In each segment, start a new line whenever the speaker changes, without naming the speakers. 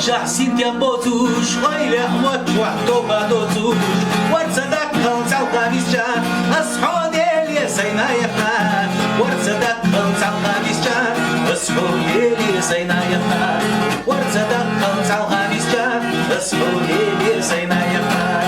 oczach Sintia bocusz, o ile w oczach topa docusz. ورصدك خلصة بيسجا أصحاب اللي سينا يخنا ورصدك خلصة بيسجا أصحاب اللي سينا يخنا ورصدك خلصة بيسجا أصحاب اللي سينا يخنا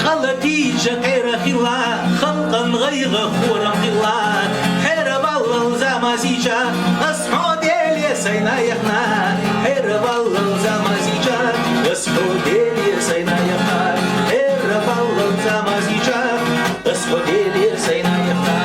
غلطي جغير خلا خلقا غير خورا خلا حرب الله زمازيجا أصحاب سينا يخنا حرب الله زمازيجا أصحاب اللي سينا يخنا حرب الله زمازيجا أصحاب اللي سينا يخنا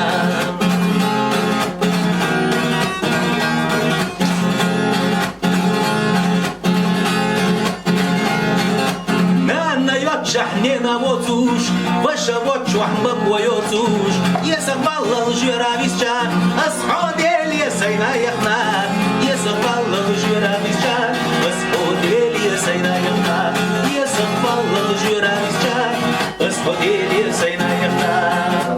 Жахнена воцуш, ваша вочух мбоёцуш, есапалла жирависча, асходели сайна яхна, есапалла жирависча, асходели сайна яхна, есапалла жирависча, асходели сайна яхна.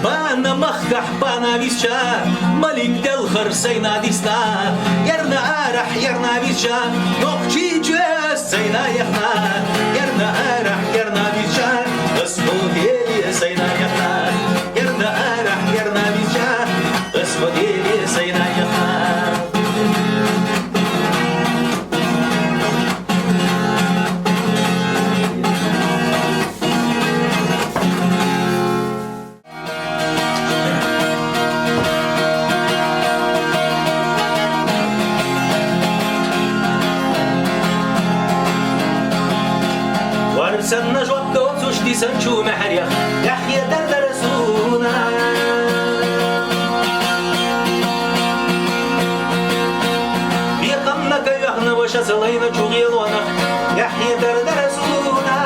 Бана махках бана висча, ملك دل خرسينا ديسنا يرنا آرح يرنا بيشا نقشي جاس سينا يخنا يرنا آرح يرنا بيشا اسموديلي سينا يخنا يرنا آرح يرنا بيشا اسموديلي سينا يخنا سنة جواب دوتوش دي سنشو محريخ يحيى دردرسونا بيقمنا كيخنا وش سلينا جوغيلونا يحيى دردرسونا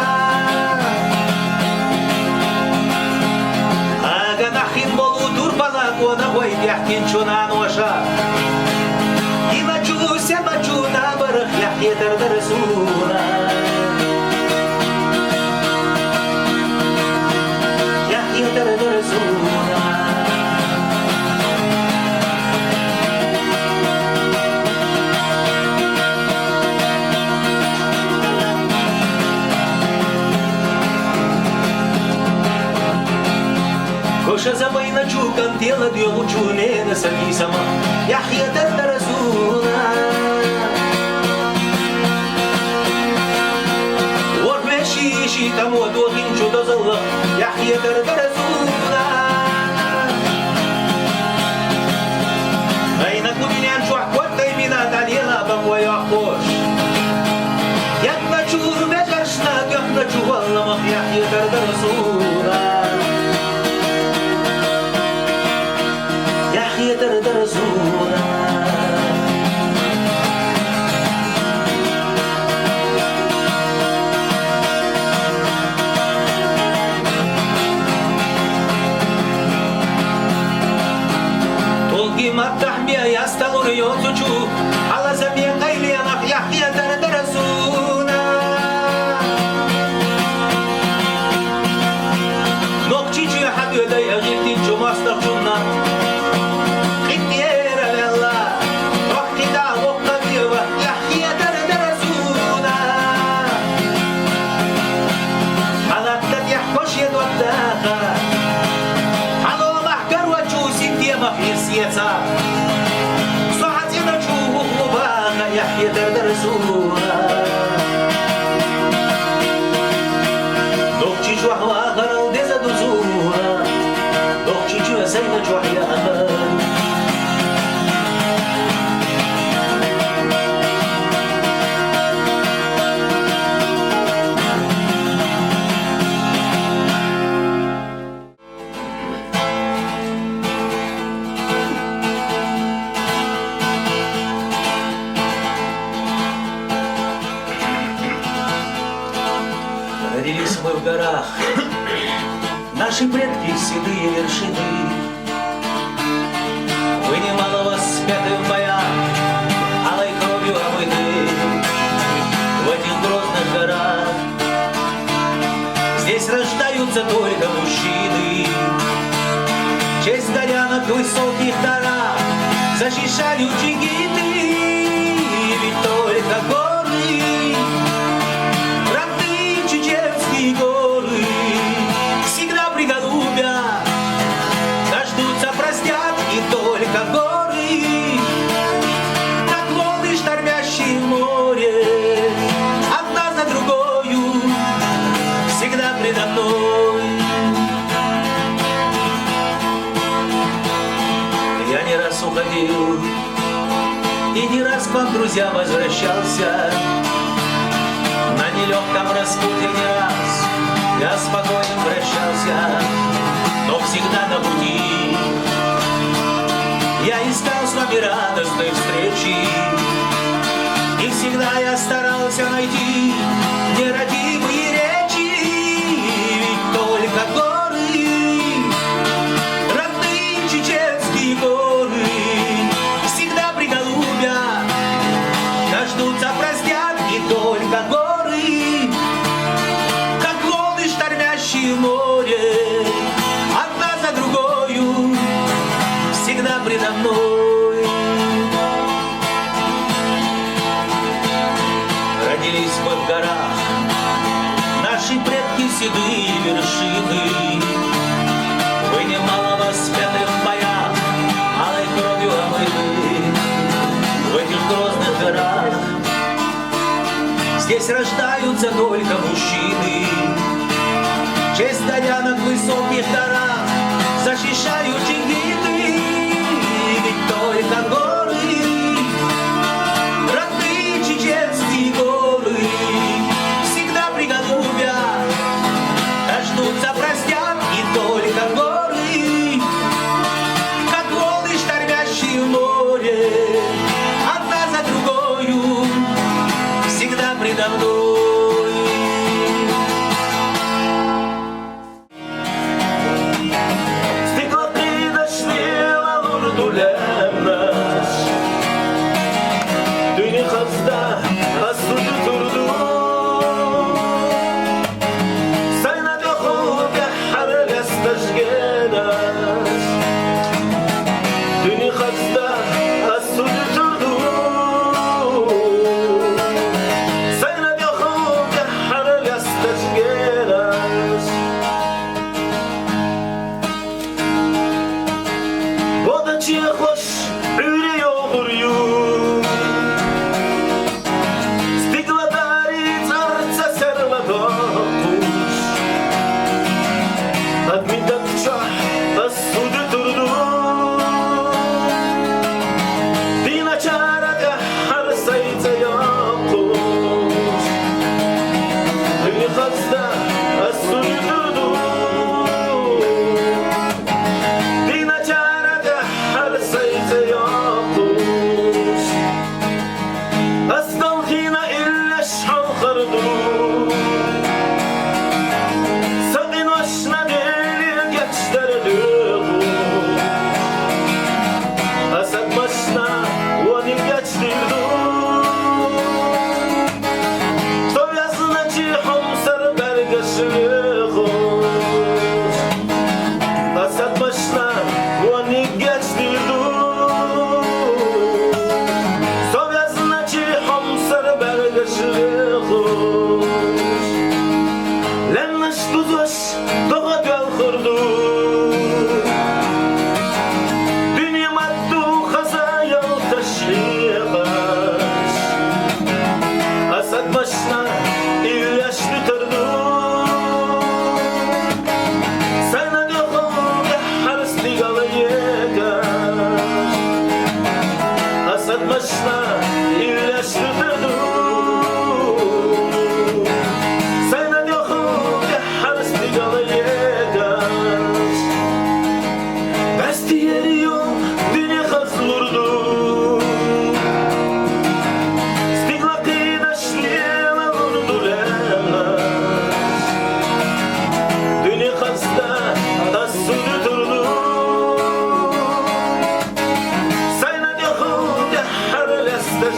آغا نحين بولو تورباناك ونغويد يحكين شونان وشا يمجو سيمجو نابرخ يحيى دردرسونا Коша забайна чукан тела дьёлу чунена сами сама Яхья дардерасуна Вормешиши тамо дохин чудозалла Яхья дардерасуна Айна кудинян чуахкоттай мина далела бахвая хош Якна чур бежаршна гахна чувалламах Яхья дардерасуна دردرسونا طولقي مفتح بيا يستغر يوتوشو على زمين قيلي أنا يحيى دردرسونا نقشي جي حد يدي أغيرتي جو مصدق جنة صحتنا تشوه مباغا يحيى دردرسونا دوكتي جوح واغر وديزا دوزونا دوكتي جوه سينا جوح يا أمل Родились мы в горах, наши предки седые вершины. Вы немало воспяты в боях, алой кровью омыты. В этих грозных горах рождаются только мужчины. Честь горянок в высоких горах защищают джигиты, ведь только горы, родные чеченские горы, всегда приголубят, дождутся, простят, и только горы, как волны, штормящие в море, одна за другою, всегда предо мной. Я не раз уходил, и не раз к вам, друзья, возвращался. На нелегком распутье не раз я спокойно прощался, но всегда на пути я искал с вами радостной встречи, и всегда я старался найти нерадивые речи, ведь только горы, родные чеченские горы, всегда приголубят, дождутся, простят, и только горы, как волны, штормящие в море, одна за другою, всегда предо мной. Родились мы в горах, наши предки седые вершины. Вы немало воспеты в боях, алой кровью омыты в этих грозных горах. Здесь рождаются только мужчины. Честь горянок в высоких горах защищают джигиты, ведь только горы, родные чеченские горы, всегда приголубят, дождутся, простят, и только горы, как волны, штормящие в море, одна за другою, всегда предо мной.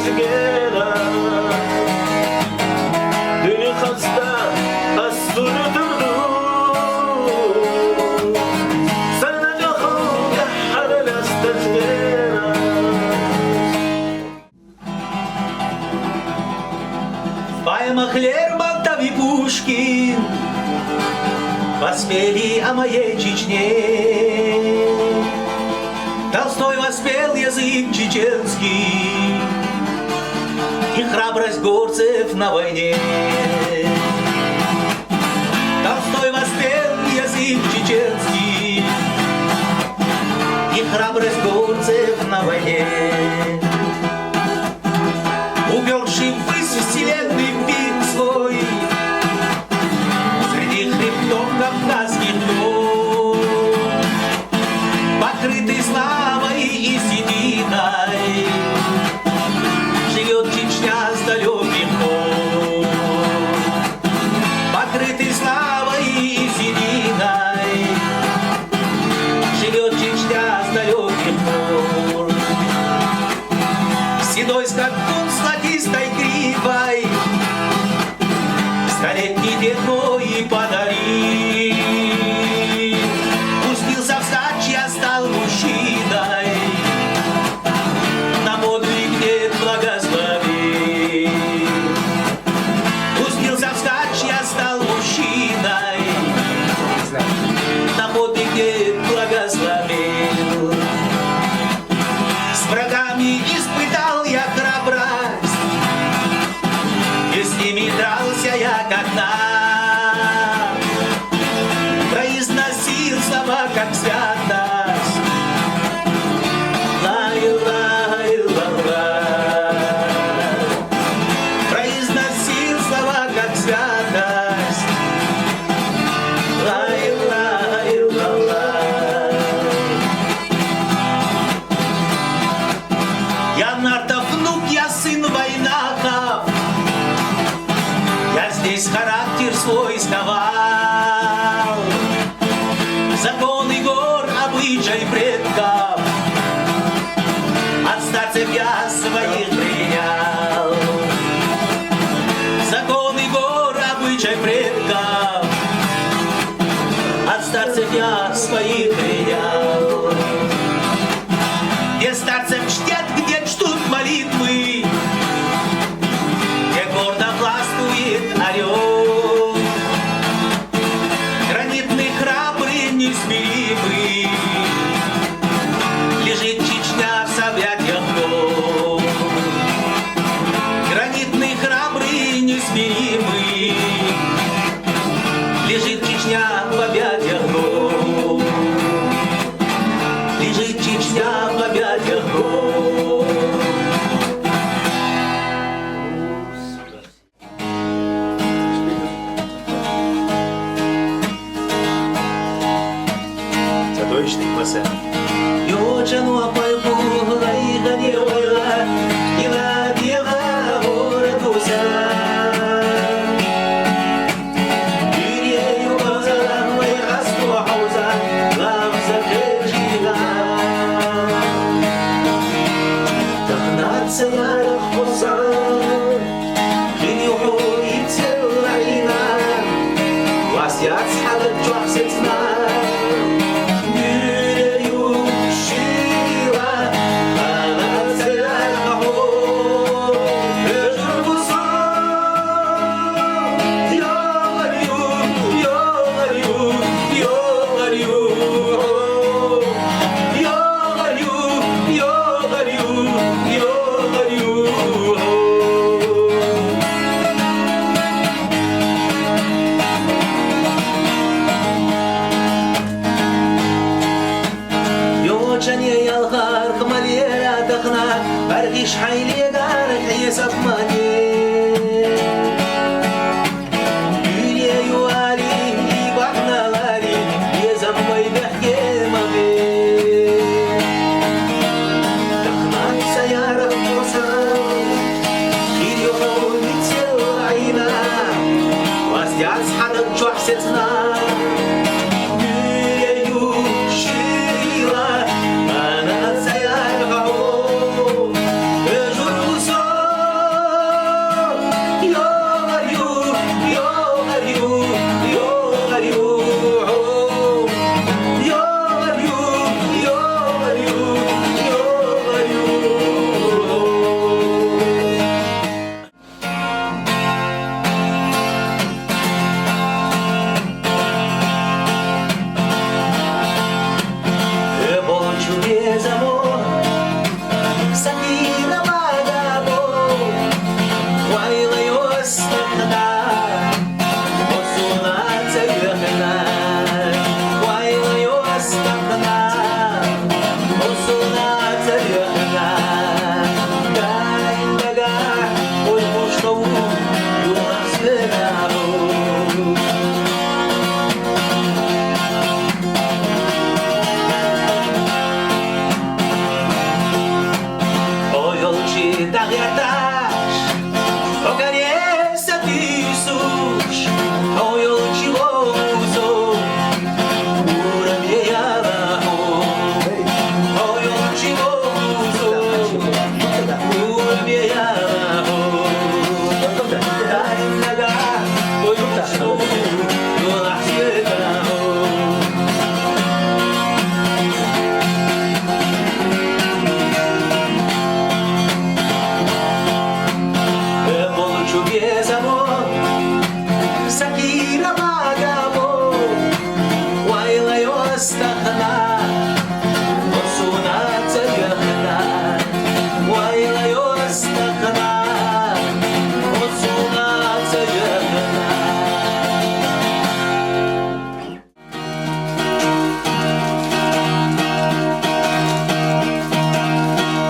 Together
Мах Лермонтов и Пушкин воспели о моей Чечне. Толстой воспел язык чеченский и храбрость горцев на войне. Толстой воспел язык чеченский и храбрость горцев на войне. Уперший ввысь вселенной пик свой среди хребтов кавказских гор, покрытый славой и сединой, живет Чечня с далеких пор. Покрытый славой и сединой, живет Чечня с далеких пор. Седой скакун с золотистой гривой столетний дед мой подарил. Пустился вскачь, я стал мужчиной, на подвиг дед благословил. Пустился вскачь, я стал мужчиной, на подвиг дед благословил. С врагами испытал я храбрость, и с ними дрался я как наг. Произносил слова как святость. Ла-ла-ла-ла-ла. Произносил слова как святость. Ла-ла-ла-ла-ла. Я Нартов внук, я сын войнаков, я здесь характер свой сковал. Законы гор, обычай предков, от старцев я своих принял. Законы гор, обычай предков, от старцев я своих принял. Где старцев чтят, где чтут молитвы, где гордо властвует орел. Гранитный, храбрый, несмелимый лежит Чечня в объятиях гор. Гранитный, храбрый, несмелимый лежит Чечня в объятиях гор. Лежит Чечня в объятиях гор. Задоечный класса. Йочану апайку лайга девайла, ила дева городуся. Ирею базарам лайхасту хауза, лавза кэджига. Тахнаться ярах поса, хинюху ицел лайна, васят схалат чуахсетна. Аргиш хайлегар хесап мане. Юлею али и бахналали, езаммай бахемаме. Тахнаться ярах поса, хирюху митсел айна, ваздяц хадак чуахсетна. Yo tagliatax o carece disus o eu te uso pura minha o eu te uso pura minha dai naga o eu te uso без amor, Sakira magamo, Waila yostahna, Osuna tsayahna, Waila yostahna, Osuna tsayahna.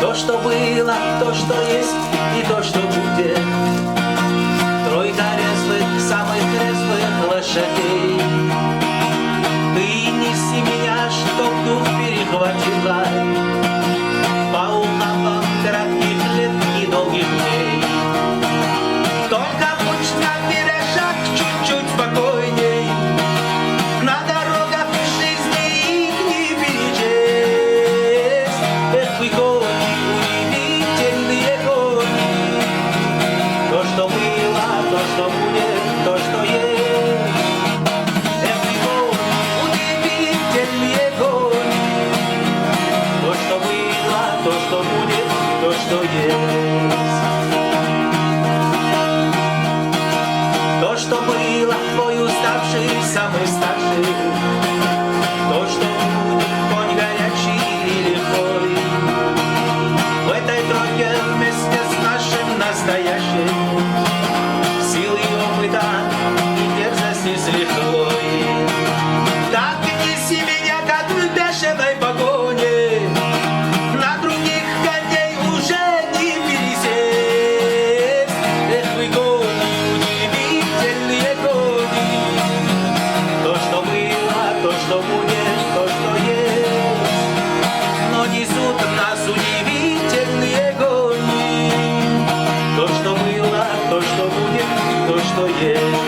То, что было, то, что есть и то, что будет. Тройка резвых, самых резвых лошадей. Ты неси меня, чтоб дух перехватила по ухабам кратких лет и долгих дней. Только пусть на бережах чуть-чуть спокойней. На дорогах жизни их не перечесть. Эх, вы кони, удивительные кони. То, что было, то, что будет, то, что есть. Эх, вы кони, удивительные кони. То, что было, то, что будет, то, что есть. То, что было, твой уставший, самый старший. То, что будет, конь горячий и лихой. В этой тройке вместе с нашим настоящим силы опыта и дерзости с лихвой. Так неси меня, как в бешеной погоне. На других коней уже не пересесть. Эх, вы кони, удивительные кони. То, что было, то, что будет, то, что есть. Но несут нас удивительные кони. То, что было, то, что будет, то, что есть.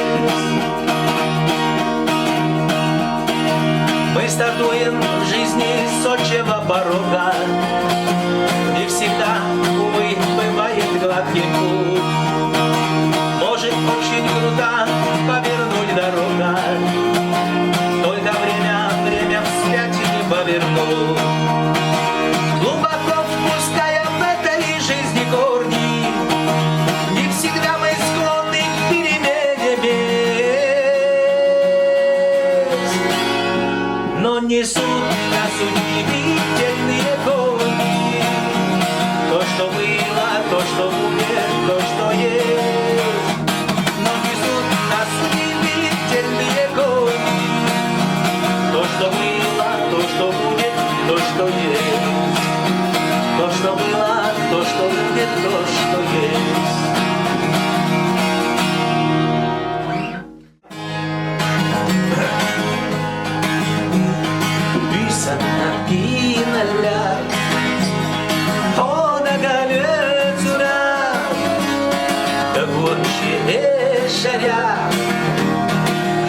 Мы стартуем в жизни с отчего порога. Не всегда, увы, бывает гладкий путь. Может очень круто повернуть дорога. Только время вспять не повернуть. Глубоко впуская в этой жизни корни, не всегда мы склонны к перемене мест. Но несут нас удивительные кони. То, что было, то, что будет, то, что есть. Но несут нас удивительные кони. То, что было, то, что будет, то, что есть. То, что было, то, что будет, то, что есть. Büyüsen yinalar, ona galezura, da gorshi esharya,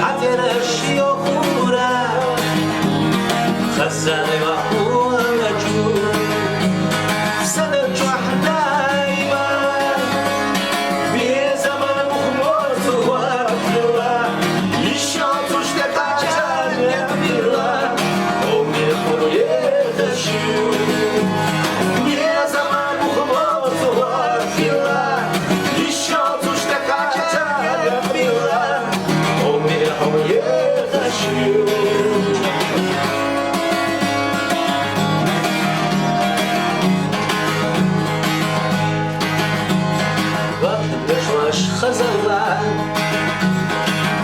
haterash yokhura, khazane wa huwaju, sanatu ahnaima, без amana mukhmotu wa fila, еще тушка качарня пила. Не заману хвосту фила, еще тушка качарня пила. У меня хочу. Вот дошла хазала,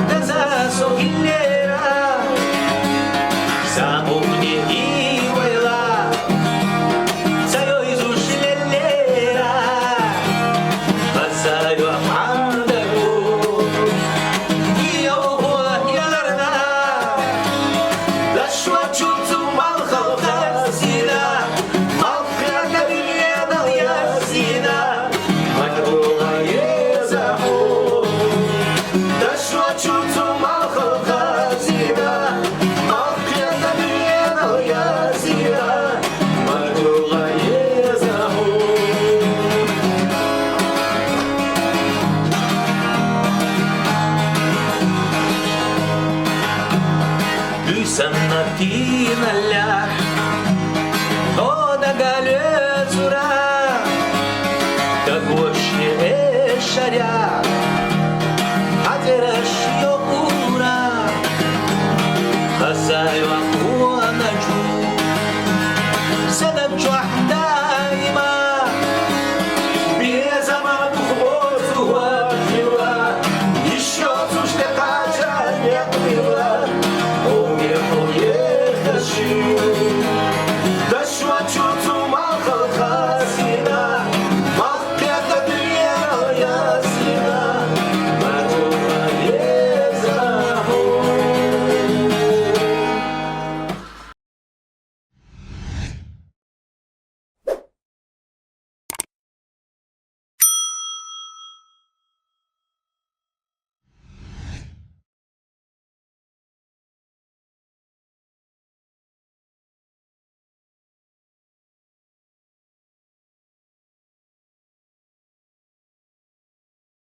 да за согилера, замугни и войла, царё из ушелелера, хазаю амандагу, и его яларна, да швачуцу малхалха сина, малхрага вильядал я сина. как вообще шаря.